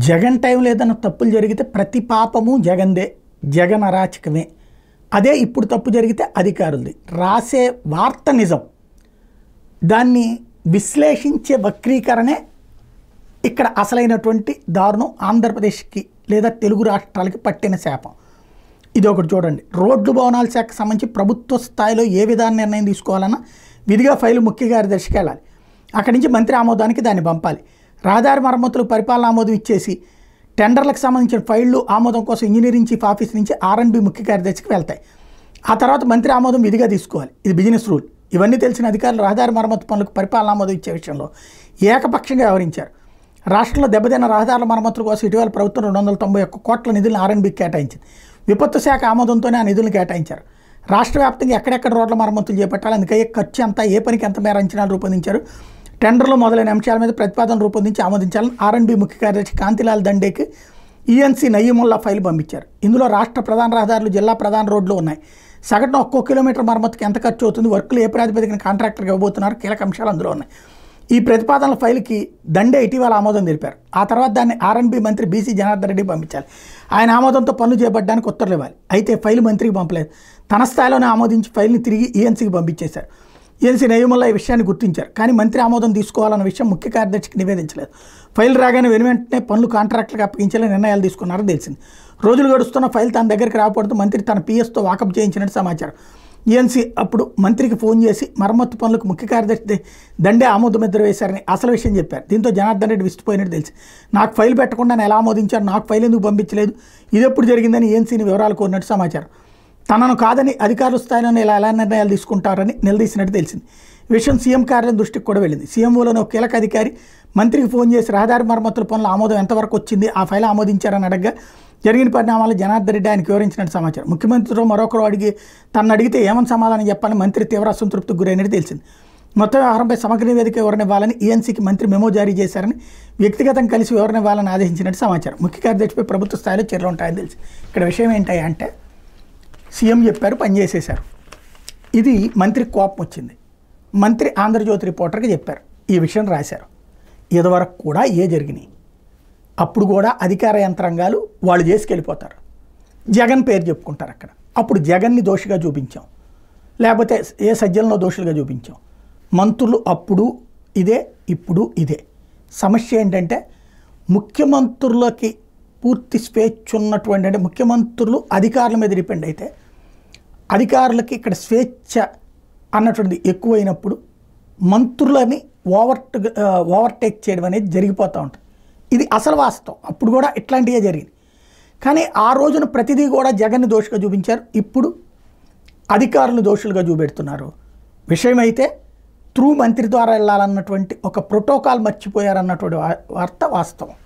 జగన్ టైంలో ఏదైనా తప్పులు జరిగితే ప్రతి పాపము జగన్దే, జగన్ అరాచకమే. అదే ఇప్పుడు తప్పు జరిగితే అధికారులది. రాసే వార్త నిజం, దాన్ని విశ్లేషించే వక్రీకరణే ఇక్కడ అసలైనటువంటి దారుణం. ఆంధ్రప్రదేశ్కి లేదా తెలుగు రాష్ట్రాలకి పట్టిన శాపం ఇది. ఒకటి చూడండి, రోడ్లు భవనాల శాఖకు సంబంధించి ప్రభుత్వ స్థాయిలో ఏ విధాన నిర్ణయం తీసుకోవాలన్నా విధిగా ఫైలు ముఖ్య కార్యదర్శికి వెళ్ళాలి. అక్కడి నుంచి మంత్రి ఆమోదానికి దాన్ని పంపాలి. రహదారి మరమ్మతులు పరిపాలన ఆమోదం ఇచ్చేసి టెండర్లకు సంబంధించిన ఫైళ్లు ఆమోదం కోసం ఇంజనీరింగ్ చీఫ్ ఆఫీస్ నుంచి R&B ముఖ్య కార్యదర్శికి వెళ్తాయి. ఆ తర్వాత మంత్రి ఆమోదం విధిగా తీసుకోవాలి. ఇది బిజినెస్ రూల్. ఇవన్నీ తెలిసిన అధికారులు రహదారి మరమ్మతు పనులకు పరిపాలన ఆమోదం ఇచ్చే విషయంలో ఏకపక్షంగా వ్యవహరించారు. రాష్ట్రంలో దెబ్బతిన్న రహదారుల మరమ్మతుల కోసం ఇటీవల ప్రభుత్వం 291 కోట్ల నిధులను R&Bకి కేటాయించింది. విపత్తు శాఖ ఆమోదంతోనే ఆ నిధులను కేటాయించారు. రాష్ట్ర వ్యాప్తంగా ఎక్కడెక్కడ రోడ్ల మరమ్మతులు చేపట్టాలి, అందుకయ్యే ఖర్చు ఎంత, ఏ పనికి ఎంత మేర అంచనాలు రూపొందించారు, టెండర్లు మొదలైన అంశాల మీద ప్రతిపాదన రూపొందించి ఆమోదించాలని R&B ముఖ్య కార్యదర్శి కాంతిలాల్ దండేకి ENC నయీముల్లా ఫైల్ పంపించారు. ఇందులో రాష్ట్ర ప్రధాన రహదారులు, జిల్లా ప్రధాన రోడ్లు ఉన్నాయి. సగటున ఒక్కో కిలోమీటర్ మరమ్మతుకి ఎంత ఖర్చు అవుతుంది, వర్కులు ఏ ప్రాతిపదికన కాంట్రాక్టర్కి ఇవ్వబోతున్నారు, కీలక అంశాలు అందులో ఉన్నాయి. ఈ ప్రతిపాదనల ఫైల్కి దండే ఇటీవల ఆమోదం తెలిపారు. ఆ తర్వాత దాన్ని R&B మంత్రి BC జనార్దన్ రెడ్డికి పంపించాలి. ఆయన ఆమోదంతో పనులు చేపట్టడానికి ఉత్తర్వులు ఇవ్వాలి. అయితే ఫైల్ మంత్రికి పంపలేదు. తన స్థాయిలోనే ఆమోదించి ఫైల్ని తిరిగి ENCకి పంపించేశారు. ENC నయీముల్లా ఈ విషయాన్ని గుర్తించారు, కానీ మంత్రి ఆమోదం తీసుకోవాలన్న విషయం ముఖ్య కార్యదర్శికి నివేదించలేదు. ఫైల్ రాగానే వెంటనే పనులు కాంట్రాక్టర్కి అప్పగించేలా నిర్ణయాలు తీసుకున్నారని తెలిసింది. రోజులు గడుస్తున్న ఫైల్ తన దగ్గరికి రాకపోవడంతో మంత్రి తన PSతో వాకప్ చేయించినట్టు సమాచారం. ENC అప్పుడు మంత్రికి ఫోన్ చేసి మరమ్మత్తు పనులకు ముఖ్య కార్యదర్శి దండే ఆమోద ముద్ర వేశారని అసలు విషయం చెప్పారు. దీంతో జనార్దన్ రెడ్డి విసిపోయినట్టు తెలిసి, నాకు ఫైల్ పెట్టకుండా ఎలా ఆమోదించారు, నాకు ఫైల్ ఎందుకు పంపించలేదు, ఇది ఎప్పుడు జరిగిందని ENCని వివరాలు కోరినట్టు సమాచారం. తనను కాదని అధికారుల స్థాయిలోనే ఎలా నిర్ణయాలు తీసుకుంటారని నిలదీసినట్టు తెలిసింది. ఈ విషయం సీఎం కార్యాలయం దృష్టికి కూడా వెళ్ళింది. CMOలోని ఒక కీలక అధికారి మంత్రికి ఫోన్ చేసి రహదారి మరమ్మతుల పనుల ఆమోదం ఎంతవరకు వచ్చింది, ఆ ఫైల్ ఆమోదించారని అడగగా జరిగిన పరిణామాలు జనార్దన్ రెడ్డి ఆయనకు వివరించినట్టు సమాచారం. ముఖ్యమంత్రితో మరొకరు తనను అడిగితే ఏమని సమాధానం చెప్పాలని మంత్రి తీవ్ర అసంతృప్తికి గురైనట్టు తెలిసింది. మొత్తం వ్యవహారంపై సమగ్ర నివేదిక వివరణ ఇవ్వాలని ENCకి మంత్రి మెమో జారీ చేశారని, వ్యక్తిగతంగా కలిసి వివరణ ఇవ్వాలని ఆదేశించినట్టు సమాచారం. ముఖ్య కార్యదర్శిపై ప్రభుత్వ స్థాయిలో చర్యలు ఉంటాయని తెలిసి, ఇక్కడ విషయం ఏంటి అంటే సీఎం చెప్పారు, పనిచేసేశారు. ఇది మంత్రికి కోపం వచ్చింది. మంత్రి ఆంధ్రజ్యోతి రిపోర్టర్కి చెప్పారు, ఈ విషయం రాశారు. ఇదివరకు కూడా జరిగినాయి. అప్పుడు కూడా అధికార యంత్రాంగాలు వాళ్ళు చేసుకెళ్ళిపోతారు, జగన్ పేరు చెప్పుకుంటారు అక్కడ. అప్పుడు జగన్ని దోషిగా చూపించాం, లేకపోతే ఏ సజ్జలను దోషులుగా చూపించాం. మంత్రులు అప్పుడు ఇదే, ఇప్పుడు ఇదే. సమస్య ఏంటంటే ముఖ్యమంత్రులకి పూర్తి స్వేచ్ఛ ఉన్నటువంటి, అంటే ముఖ్యమంత్రులు అధికారుల మీద డిపెండ్ అయితే అధికారులకి ఇక్కడ స్వేచ్ఛ అన్నటువంటిది ఎక్కువైనప్పుడు మంత్రులని ఓవర్టేక్ చేయడం అనేది జరిగిపోతూ ఉంటుంది. ఇది అసలు వాస్తవం. అప్పుడు కూడా ఇట్లాంటివే జరిగింది. కానీ ఆ రోజున ప్రతిదీ కూడా జగన్ని దోషిగా చూపించారు, ఇప్పుడు అధికారులు దోషులుగా చూపెడుతున్నారు. విషయం అయితే త్రూ మంత్రి ద్వారా వెళ్ళాలన్నటువంటి ఒక ప్రోటోకాల్ మర్చిపోయారన్నటువంటి వార్త వాస్తవం.